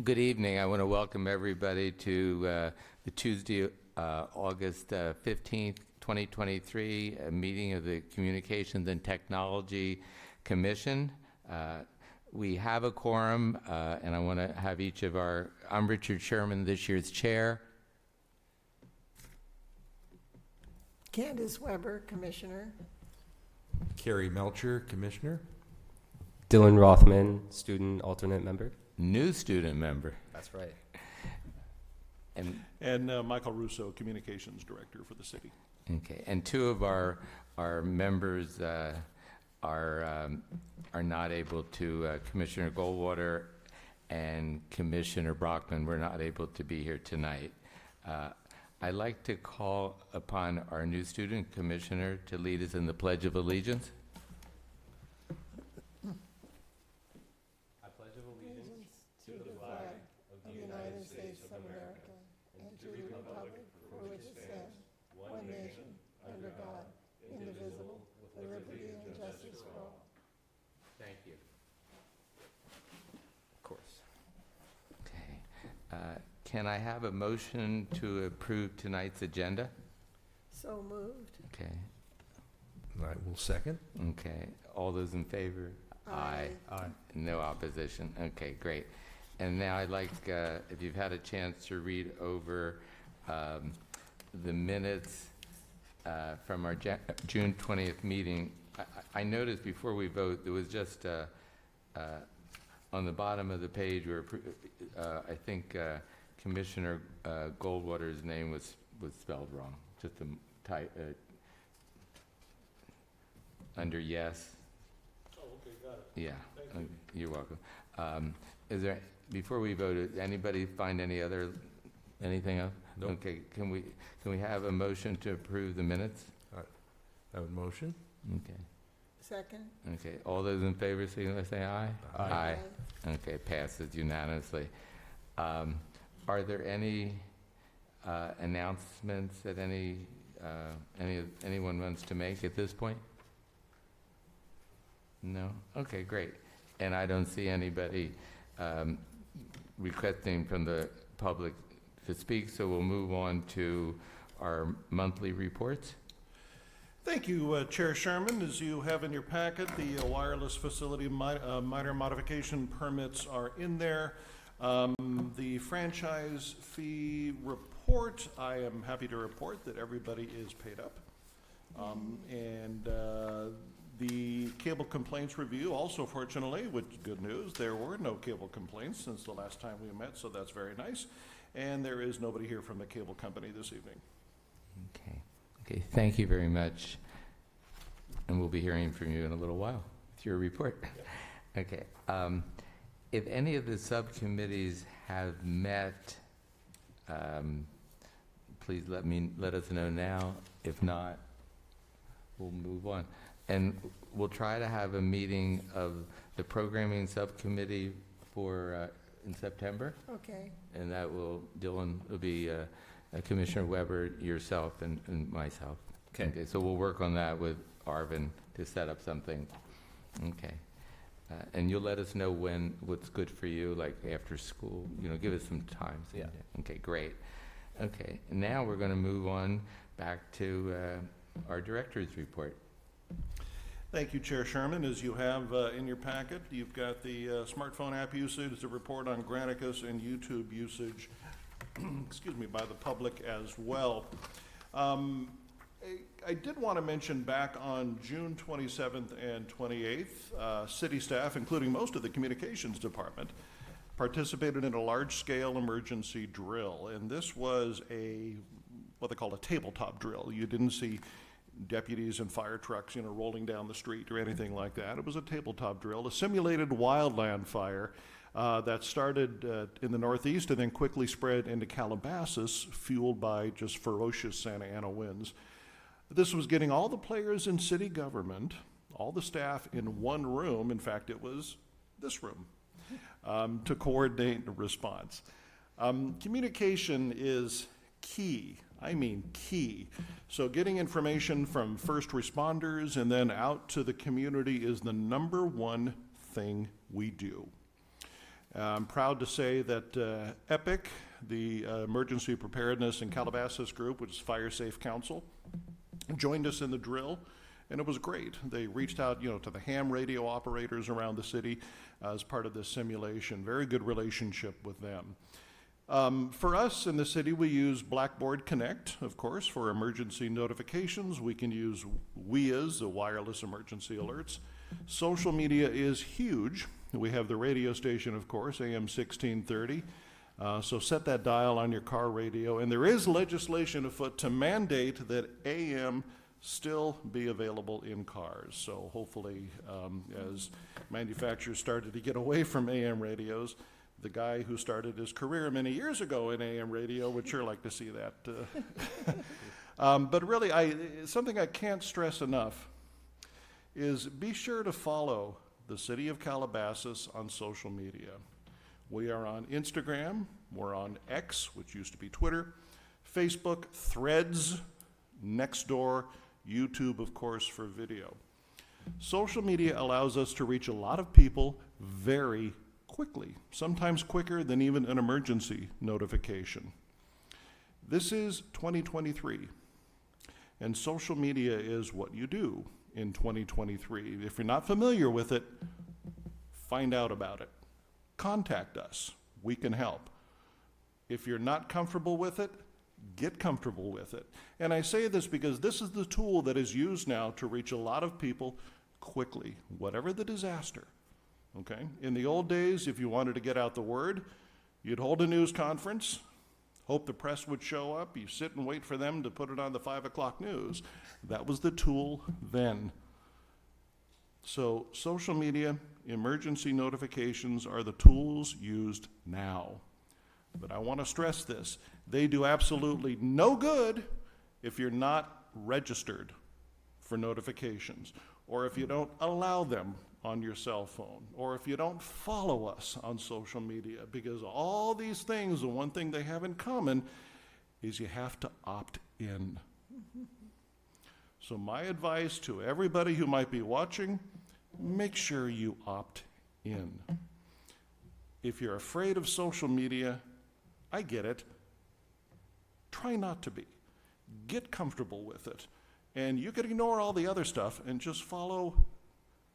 Good evening. I want to welcome everybody to the Tuesday, August 15th, 2023 meeting of the Communications and Technology Commission. We have a quorum, and I want to have each of I'm Richard Sherman, this year's chair. Candace Weber, Commissioner. Carrie Melcher, Commissioner. Dylan Rothman, student alternate member. New student member. That's right. And Michael Russo, Communications Director for the city. Okay, and two of our members are not able to, Commissioner Goldwater and Commissioner Brockman were not able to be here tonight. I'd like to call upon our new student commissioner to lead us in the Pledge of Allegiance. To the flag of the United States of America and to the republic for which it stands, one nation, under God, indivisible, with liberty and justice for all. Thank you. Of course. Okay. Can I have a motion to approve tonight's agenda? So moved. Okay. I will second. Okay. All those in favor? Aye. Aye. No opposition. Okay, great. And now I'd like, if you've had a chance to read over the minutes from our June 20th meeting, I noticed before we vote, there was just on the bottom of the page where I think Commissioner Goldwater's name was spelled wrong. Just a type under yes. Oh, okay, got it. Yeah. Thank you. You're welcome. Is there, before we vote, anybody find anything else? Nope. Okay, can we have a motion to approve the minutes? I would motion. Okay. Second. Okay, all those in favor, say aye. Aye. Okay, passes unanimously. Are there any announcements that anyone wants to make at this point? No? Okay, great. And I don't see anybody requesting from the public to speak, so we'll move on to our monthly reports. Thank you, Chair Sherman. As you have in your packet, the wireless facility minor modification permits are in there. The franchise fee report, I am happy to report that everybody is paid up. The cable complaints review, also fortunately, with good news, there were no cable complaints since the last time we met, so that's very nice. And there is nobody here from the cable company this evening. Okay, thank you very much. And we'll be hearing from you in a little while with your report. Okay. If any of the subcommittees have met, please let us know now. If not, we'll move on. And we'll try to have a meeting of the programming subcommittee for in September. Okay. And that Dylan will be Commissioner Weber, yourself, and myself. Okay. So we'll work on that with Arvin to set up something. Okay. And you'll let us know what's good for you, like after school. Give us some time. Yeah. Okay, great. Okay, now we're going to move on back to our director's report. Thank you, Chair Sherman. As you have in your packet, you've got the smartphone app usage, the report on Granicus, and YouTube usage, excuse me, by the public as well. I did want to mention back on June 27th and 28th, city staff, including most of the communications department, participated in a large-scale emergency drill. And this was what they call a tabletop drill. You didn't see deputies and fire trucks, rolling down the street or anything like that. It was a tabletop drill, a simulated wildland fire that started in the Northeast and then quickly spread into Calabasas, fueled by just ferocious Santa Ana winds. This was getting all the players in city government, all the staff in one room, in fact it was this room, to coordinate the response. Communication is key. I mean key. So getting information from first responders and then out to the community is the number one thing we do. I'm proud to say that EPIC, the Emergency Preparedness and Calabasas Group, which is Fire Safe Council, joined us in the drill, and it was great. They reached out, to the ham radio operators around the city as part of this simulation. Very good relationship with them. For us in the city, we use Blackboard Connect, of course, for emergency notifications. We can use WIAs, the wireless emergency alerts. Social media is huge. We have the radio station, of course, AM 1630. So set that dial on your car radio. And there is legislation afoot to mandate that AM still be available in cars. So hopefully, as manufacturers started to get away from AM radios, the guy who started his career many years ago in AM radio would sure like to see that. But really, something I can't stress enough is be sure to follow the City of Calabasas on social media. We are on Instagram, we're on X, which used to be Twitter, Facebook, Threads, Nextdoor, YouTube, of course, for video. Social media allows us to reach a lot of people very quickly, sometimes quicker than even an emergency notification. This is 2023, and social media is what you do in 2023. If you're not familiar with it, find out about it. Contact us. We can help. If you're not comfortable with it, get comfortable with it. And I say this because this is the tool that is used now to reach a lot of people quickly, whatever the disaster. Okay? In the old days, if you wanted to get out the word, you'd hold a news conference, hope the press would show up, you sit and wait for them to put it on the 5 o'clock news. That was the tool then. So social media, emergency notifications are the tools used now. But I want to stress this. They do absolutely no good if you're not registered for notifications, or if you don't allow them on your cell phone, or if you don't follow us on social media, because all these things, the one thing they have in common is you have to opt in. So my advice to everybody who might be watching, make sure you opt in. If you're afraid of social media, I get it. Try not to be. Get comfortable with it. And you can ignore all the other stuff and just follow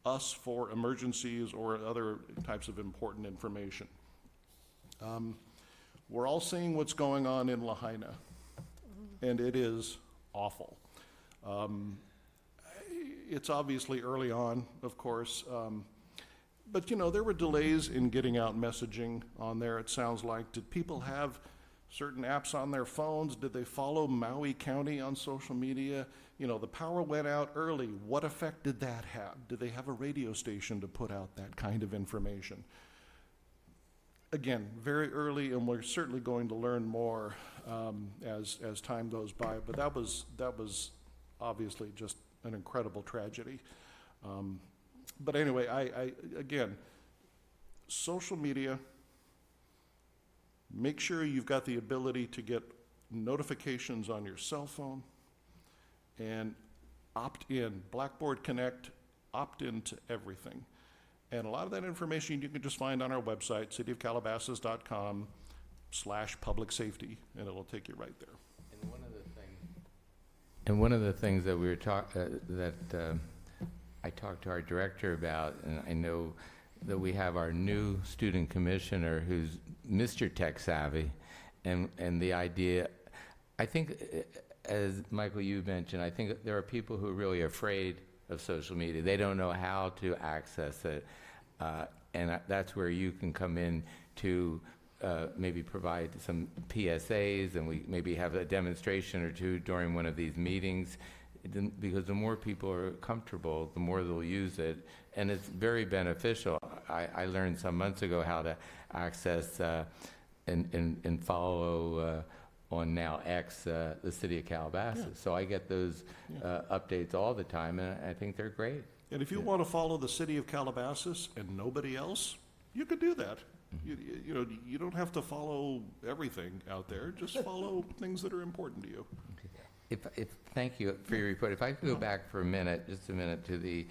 us for emergencies or other types of important information. We're all seeing what's going on in Lahaina, and it is awful. It's obviously early on, of course, but there were delays in getting out messaging on there, it sounds like. Did people have certain apps on their phones? Did they follow Maui County on social media? The power went out early. What effect did that have? Did they have a radio station to put out that kind of information? Again, very early, and we're certainly going to learn more as time goes by, but that was obviously just an incredible tragedy. But anyway, I again, social media, make sure you've got the ability to get notifications on your cell phone, and opt in. Blackboard Connect, opt in to everything. And a lot of that information you can just find on our website, cityofcalabasas.com/public safety, and it'll take you right there. And one of the things that we were I talked to our director about, and I know that we have our new student commissioner who's Mr. Tech Savvy, and the idea, I think, as Michael, you mentioned, I think there are people who are really afraid of social media. They don't know how to access it, and that's where you can come in to maybe provide some PSAs, and we maybe have a demonstration or two during one of these meetings, because the more people are comfortable, the more they'll use it, and it's very beneficial. I learned some months ago how to access and follow on now X, the City of Calabasas. Yeah. So I get those updates all the time, and I think they're great. And if you want to follow the City of Calabasas and nobody else, you could do that. Mm-hmm. You don't have to follow everything out there. Just follow things that are important to you. Thank you for your report. If I could go back for just a minute, to the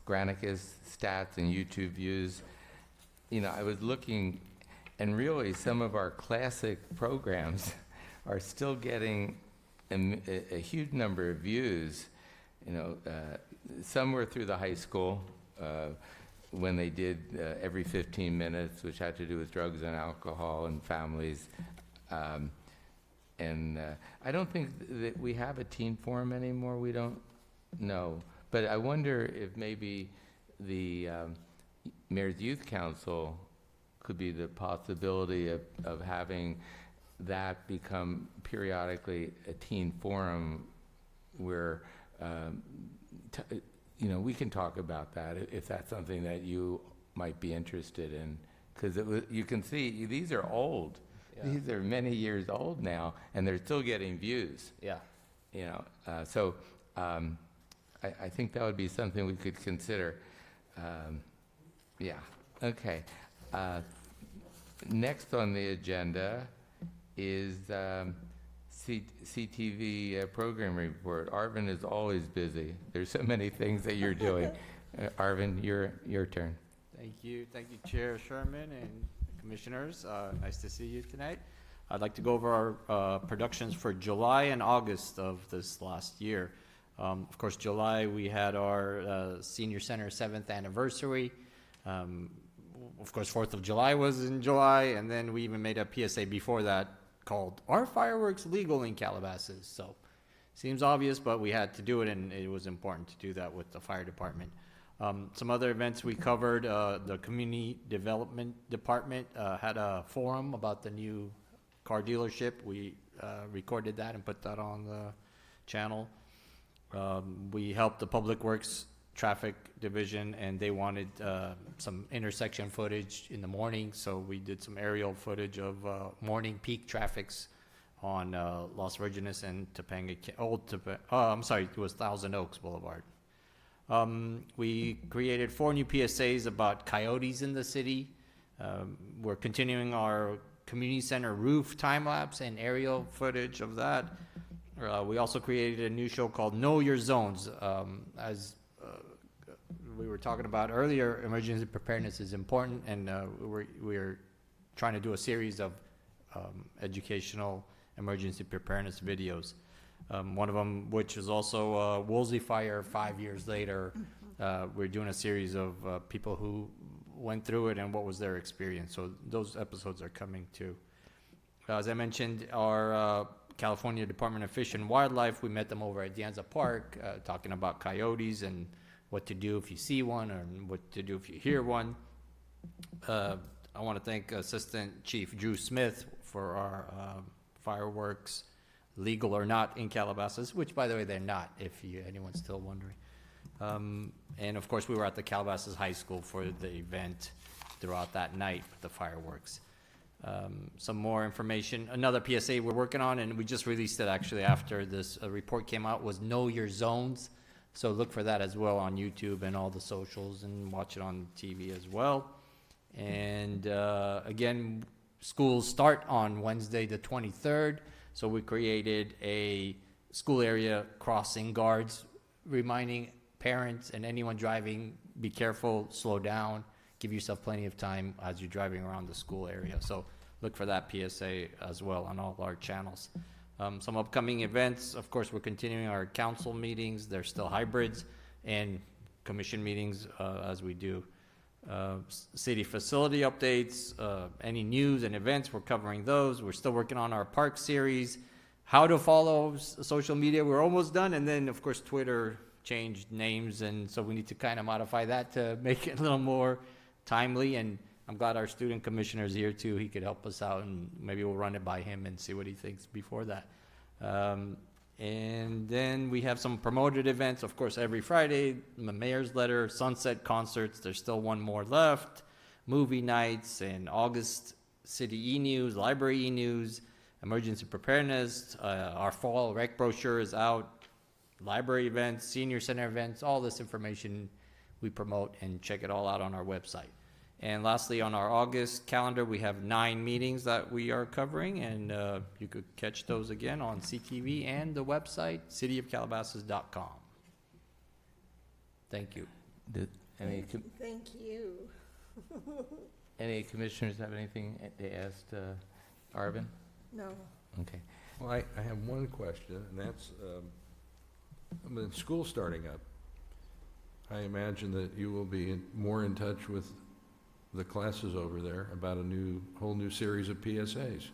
Granicus stats and YouTube views. I was looking, and really some of our classic programs are still getting a huge number of views. Some were through the high school when they did every 15 minutes, which had to do with drugs and alcohol and families. And I don't think that we have a teen forum anymore. We don't know. But I wonder if maybe the Mayor's Youth Council could be the possibility of having that become periodically a teen forum where, we can talk about that if that's something that you might be interested in. Because you can see, these are old. Yeah. These are many years old now, and they're still getting views. Yeah. So I think that would be something we could consider. Yeah, okay. Next on the agenda is CTV program report. Arvin is always busy. There's so many things that you're doing. Arvin, your turn. Thank you, Chair Sherman and Commissioners. Nice to see you tonight. I'd like to go over our productions for July and August of this last year. Of course, July, we had our Senior Center 7th anniversary. Of course, 4th of July was in July, and then we even made a PSA before that called, "Are fireworks legal in Calabasas?" So, seems obvious, but we had to do it, and it was important to do that with the fire department. Some other events we covered, the Community Development Department had a forum about the new car dealership. We recorded that and put that on the channel. We helped the Public Works Traffic Division, and they wanted some intersection footage in the morning, so we did some aerial footage of morning peak traffics on Las Virgenes and Topanga, it was Thousand Oaks Boulevard. We created 4 new PSAs about coyotes in the city. We're continuing our community center roof time-lapse and aerial footage of that. We also created a new show called Know Your Zones. As we were talking about earlier, emergency preparedness is important, and we're trying to do a series of educational emergency preparedness videos. One of them, which is also Woolsey Fire 5 years later. We're doing a series of people who went through it and what was their experience. So those episodes are coming too. As I mentioned, our California Department of Fish and Wildlife, we met them over at Dianza Park, talking about coyotes and what to do if you see one or what to do if you hear one. I want to thank Assistant Chief Drew Smith for our fireworks, legal or not, in Calabasas, which, by the way, they're not, if anyone's still wondering. And, of course, we were at the Calabasas High School for the event throughout that night with the fireworks. Some more information. Another PSA we're working on, and we just released it actually after this report came out, was Know Your Zones. So look for that as well on YouTube and all the socials, and watch it on TV as well. And again, schools start on Wednesday the 23rd. So we created a school area crossing guards, reminding parents and anyone driving, be careful, slow down, give yourself plenty of time as you're driving around the school area. So look for that PSA as well on all our channels. Some upcoming events, of course, we're continuing our council meetings. They're still hybrids, and commission meetings as we do. City facility updates, any news and events, we're covering those. We're still working on our park series. How to follow social media, we're almost done. And then, of course, Twitter changed names, and so we need to kind of modify that to make it a little more timely. And I'm glad our student commissioner is here too. He could help us out, and maybe we'll run it by him and see what he thinks before that. And then we have some promoted events, of course, every Friday, the mayor's letter, sunset concerts. There's still one more left. Movie nights, and August city e-news, library e-news, emergency preparedness. Our fall rec brochure is out. Library events, senior center events, all this information we promote, and check it all out on our website. And lastly, on our August calendar, we have 9 meetings that we are covering, and you could catch those again on CTV and the website, cityofcalabasas.com. Thank you. Any Thank you. Any commissioners have anything they asked Arvin? No. Okay. Well, I have one question, and that's, when school's starting up, I imagine that you will be more in touch with the classes over there about a whole new series of PSAs.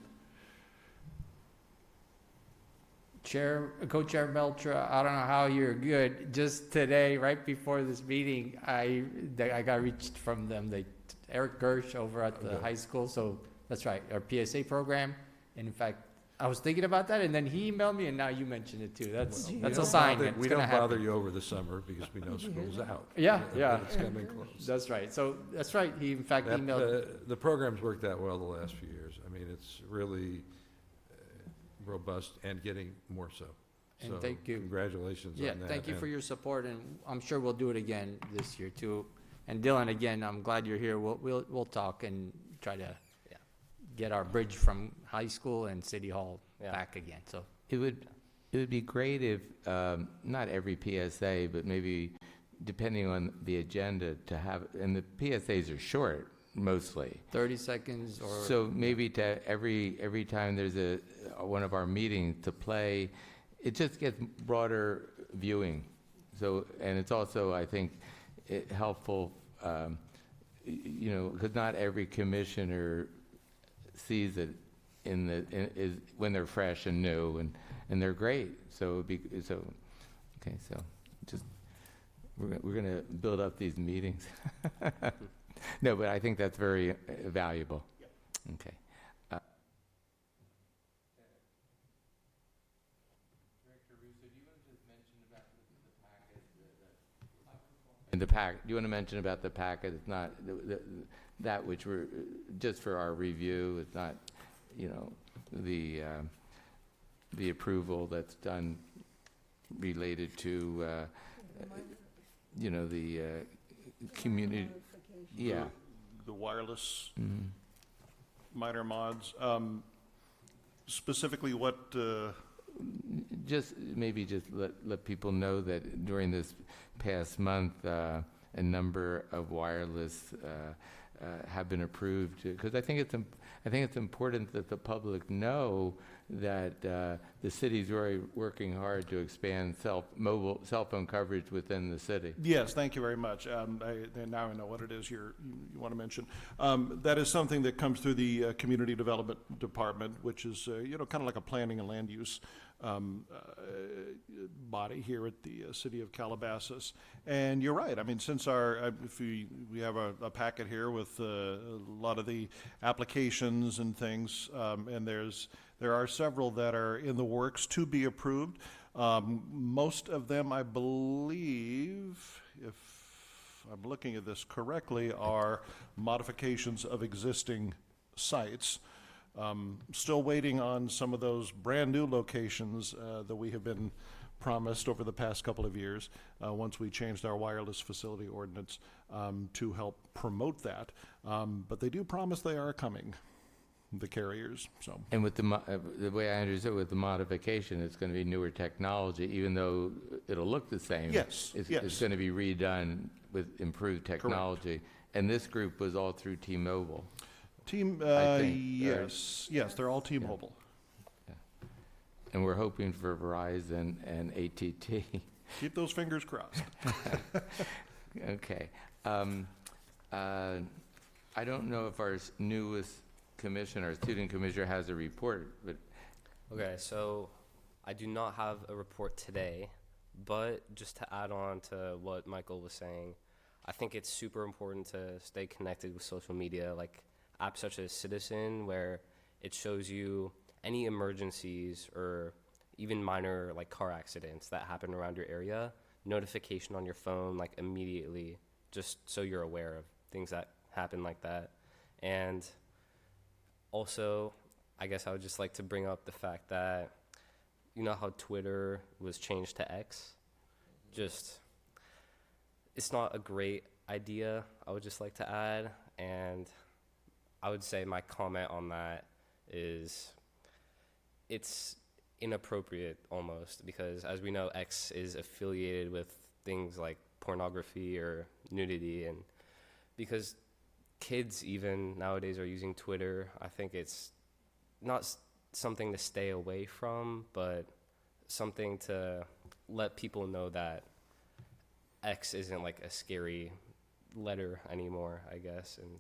Co-Chair Melcher, I don't know how you're good. Just today, right before this meeting, I got reached from them, Eric Gersh over at the Okay. high school, so that's right, our PSA program. And in fact, I was thinking about that, and then he emailed me, and now you mentioned it too. That's We a don't sign bother- that it's We gonna don't bother happen. you over the summer because we know school's out. Yeah, But yeah. It's coming close. That's right. So that's right. He in fact That, emailed. the program's worked out well the last few years. I mean, it's really robust and getting more so. And So thank you. Congratulations on Yeah, that. thank you for and- your support, and I'm sure we'll do it again this year too. And Dylan, again, I'm glad you're here. We'll talk and try to get our bridge from high school and city hall back again. So It would be great if, not every PSA, but maybe depending on the agenda to have, and the PSAs are short mostly. 30 seconds or. So maybe to every time there's one of our meetings to play, it just gets broader viewing. So, and it's also, I think, helpful, because not every commissioner sees it when they're fresh and new, and they're great. So okay, so just we're gonna build up these meetings. No, but I think that's very valuable. Okay. Director Russo, do you want to just mention about the packet? Do you want to mention about the packet? It's not that which we're just for our review. It's not, the approval that's done related to, the community. Yeah. The wireless Mhm. minor mods, specifically what, Maybe just let people know that during this past month, a number of wireless have been approved. Because I think it's important that the public know that the city's really working hard to expand mobile cell phone coverage within the city. yes, thank you very much. And now I know what it is you want to mention. That is something that comes through the Community Development Department, which is, kind of like a planning and land use body here at the city of Calabasas. And you're right. I mean, since if we have a packet here with a lot of the applications and things, and there are several that are in the works to be approved. Most of them, I believe, if I'm looking at this correctly, are modifications of existing sites. Still waiting on some of those brand-new locations that we have been promised over the past couple of years, once we changed our wireless facility ordinance to help promote that. But they do promise they are coming, the carriers, so. And with the way I understood with the modification, it's going to be newer technology, even though it'll look the same. Yes, It's yes. going to be redone with improved technology. And this group was all through T-Mobile. I think, Yes, they're all T-Mobile. And we're hoping for Verizon and AT&T. Keep those fingers crossed. Okay. I don't know if our newest commissioner, student commissioner, has a report, but Okay, so I do not have a report today, but just to add on to what Michael was saying, I think it's super important to stay connected with social media, like apps such as Citizen, where it shows you any emergencies or even minor like car accidents that happen around your area, notification on your phone like immediately, just so you're aware of things that happen like that. And also, I guess I would just like to bring up the fact that, you know how Twitter was changed to X? It's not a great idea, I would just like to add. And I would say my comment on that is it's inappropriate almost, because as we know, X is affiliated with things like pornography or nudity, and because kids even nowadays are using Twitter. I think it's not something to stay away from, but something to let people know that X isn't like a scary letter anymore, I guess. And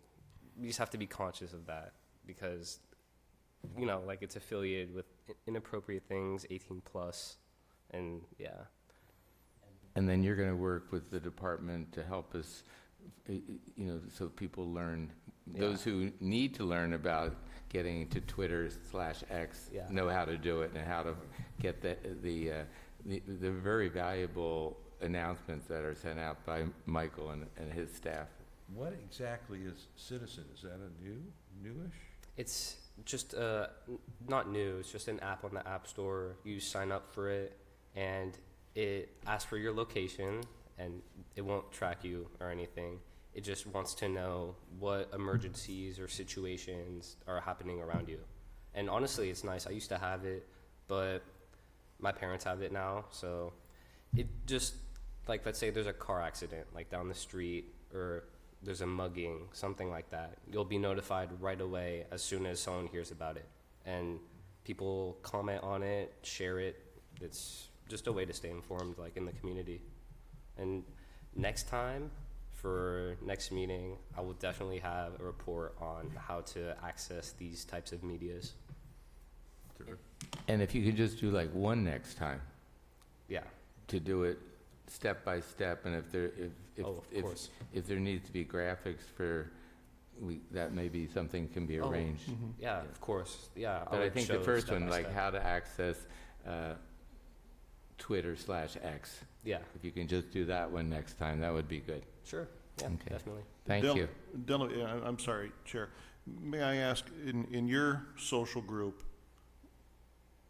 we just have to be conscious of that because, like it's affiliated with inappropriate things, 18 plus, and yeah. And then you're going to work with the department to help us, so people learn, those who need to learn about getting to Twitter/X Yeah. know how to do it and how to get the very valuable announcements that are sent out by Michael and his staff. What exactly is Citizen? Is that a newish? It's just not new. It's just an app on the App Store. You sign up for it, and it asks for your location, and it won't track you or anything. It just wants to know what emergencies or situations are happening around you. And honestly, it's nice. I used to have it, but my parents have it now. So it just, like, let's say there's a car accident, like down the street, or there's a mugging, something like that. You'll be notified right away as soon as someone hears about it. And people comment on it, share it. It's just a way to stay informed, like, in the community. And next time, for next meeting, I will definitely have a report on how to access these types of medias. And if you could just do like one next time, Yeah. to do it step by step, and if there Of course. if there needs to be graphics that may be something can be Oh, arranged. Yeah, of course. Yeah. But I would think the show first step one, by like step. how to access Twitter/X. Yeah. If you can just do that one next time, that would be good. Sure. Yeah, Okay. definitely. Thank you. Dylan, I'm sorry, Chair. May I ask, in your social group,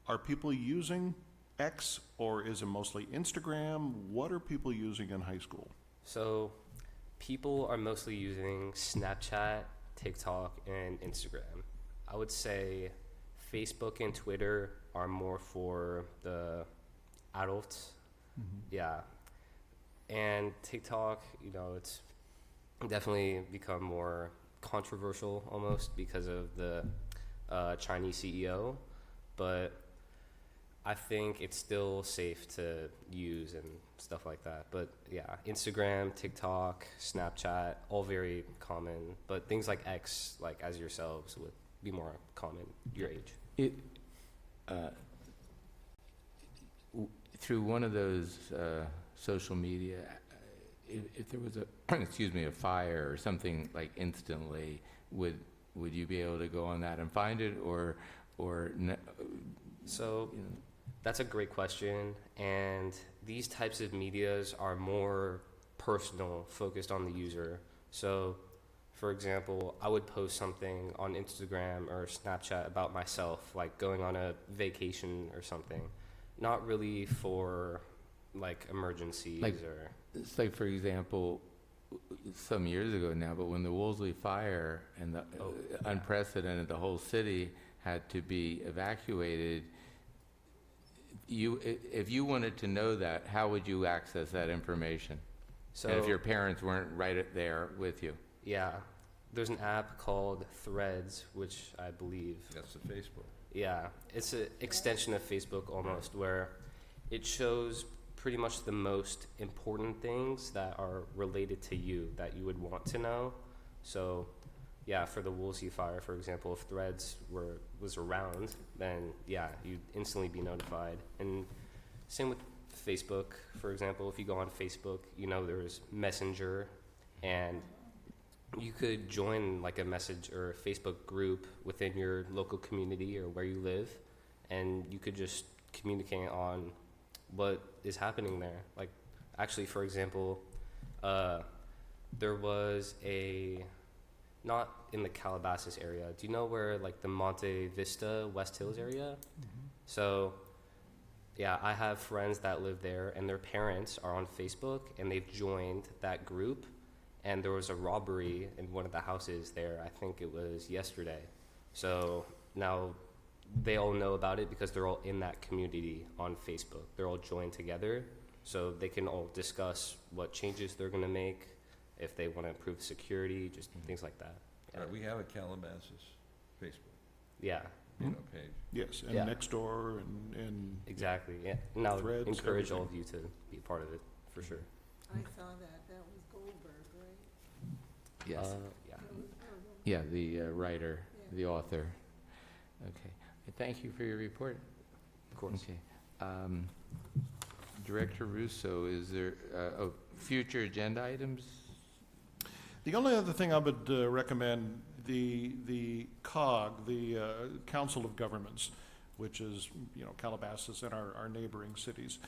are people using X, or is it mostly Instagram? What are people using in high school? So people are mostly using Snapchat, TikTok, and Instagram. I would say Facebook and Twitter are more for the adults. Yeah. And TikTok, it's definitely become more controversial almost because of the Chinese CEO. But I think it's still safe to use and stuff like that. But yeah, Instagram, TikTok, Snapchat, all very common. But things like X, like as yourselves, would be more common your age. Through one of those social media, if there was a fire or something, like instantly, would you be able to go on that and find it, or So that's a great question. And these types of medias are more personal, focused on the user. So, for example, I would post something on Instagram or Snapchat about myself, like going on a vacation or something. Not really for, like, emergencies or... It's like, for example, some years ago now, but when the Woolsey fire and the unprecedented, the whole city had to be evacuated, if you wanted to know that, how would you access that information? So, And if your parents weren't right there with you? yeah, there's an app called Threads, which I believe... That's the Facebook. Yeah, it's an extension of Facebook almost, where it shows pretty much the most important things that are related to you that you would want to know. So, yeah, for the Woolsey fire, for example, if Threads was around, then yeah, you'd instantly be notified. And same with Facebook, for example. If you go on Facebook, there's Messenger, and you could join like a message or a Facebook group within your local community or where you live, and you could just communicate on what is happening there. Like, actually, for example, there was not in the Calabasas area. Do you know where, like, the Monte Vista, West Hills area? So, yeah, I have friends that live there, and their parents are on Facebook, and they've joined that group. And there was a robbery in one of the houses there. I think it was yesterday. So now they all know about it because they're all in that community on Facebook. They're all joined together, so they can all discuss what changes they're going to make if they want to improve security, just things like that. Yeah. Right, we have a Calabasas Facebook, Yeah, page. Yes, and Yeah. Nextdoor and exactly. Yeah, and I would Threads, encourage all of everything. you to be part of it for sure. I saw that, that was Goldberg, right? Yes. Yeah. That was Goldberg. Yeah, the writer, Yeah. the author. Okay. Thank you for your report. Of course. Okay. Director Russo, is there, future agenda items? the only other thing I would recommend, the COG, the Council of Governments, which is, Calabasas and our neighboring cities.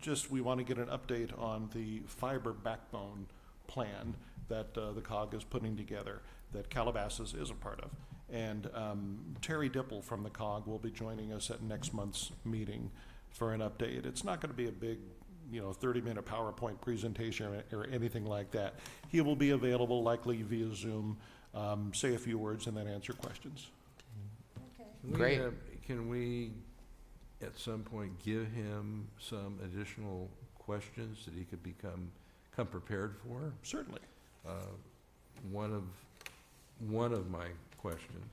Just, we want to get an update on the fiber backbone plan that the COG is putting together, that Calabasas is a part of. And Terry Dipple from the COG will be joining us at next month's meeting for an update. It's not going to be a big, 30-minute PowerPoint presentation or anything like that. He will be available likely via Zoom, say a few words, and then answer questions. Okay. Great. Can we, at some point, give him some additional questions that he could come prepared for? Certainly. One of my questions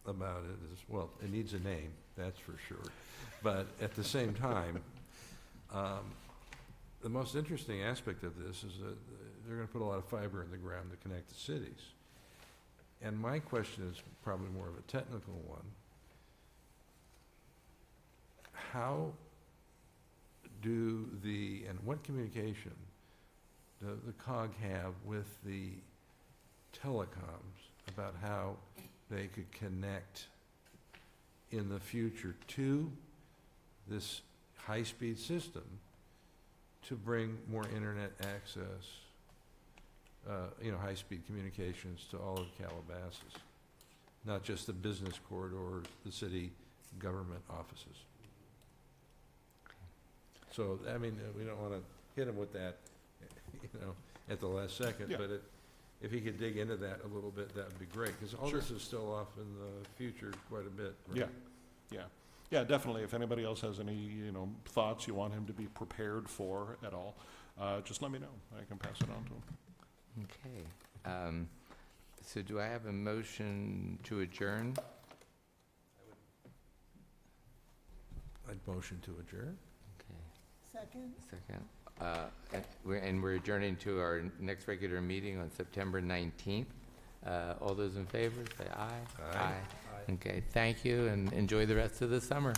about it is, well, it needs a name, that's for sure. But at the same time, the most interesting aspect of this is that they're going to put a lot of fiber in the ground to connect the cities. And my question is probably more of a technical one. How and what communication does the COG have with the telecoms about how they could connect in the future to this high-speed system to bring more internet access, high-speed communications to all of Calabasas, not just the business corridor, the city government offices? So, we don't want to hit him with that, at the last second, Yeah. but if he could dig into that a little bit, that would be great, because all Sure. this is still off in the future quite a bit, right? Yeah, definitely. If anybody else has any, thoughts you want him to be prepared for at all, just let me know. I can pass it on to him. Okay. So do I have a motion to adjourn? I'd motion to adjourn. Okay, Second? second. And we're adjourning to our next regular meeting on September 19th. All those in favor, say aye. Aye. Okay, thank you, and enjoy the rest of the summer.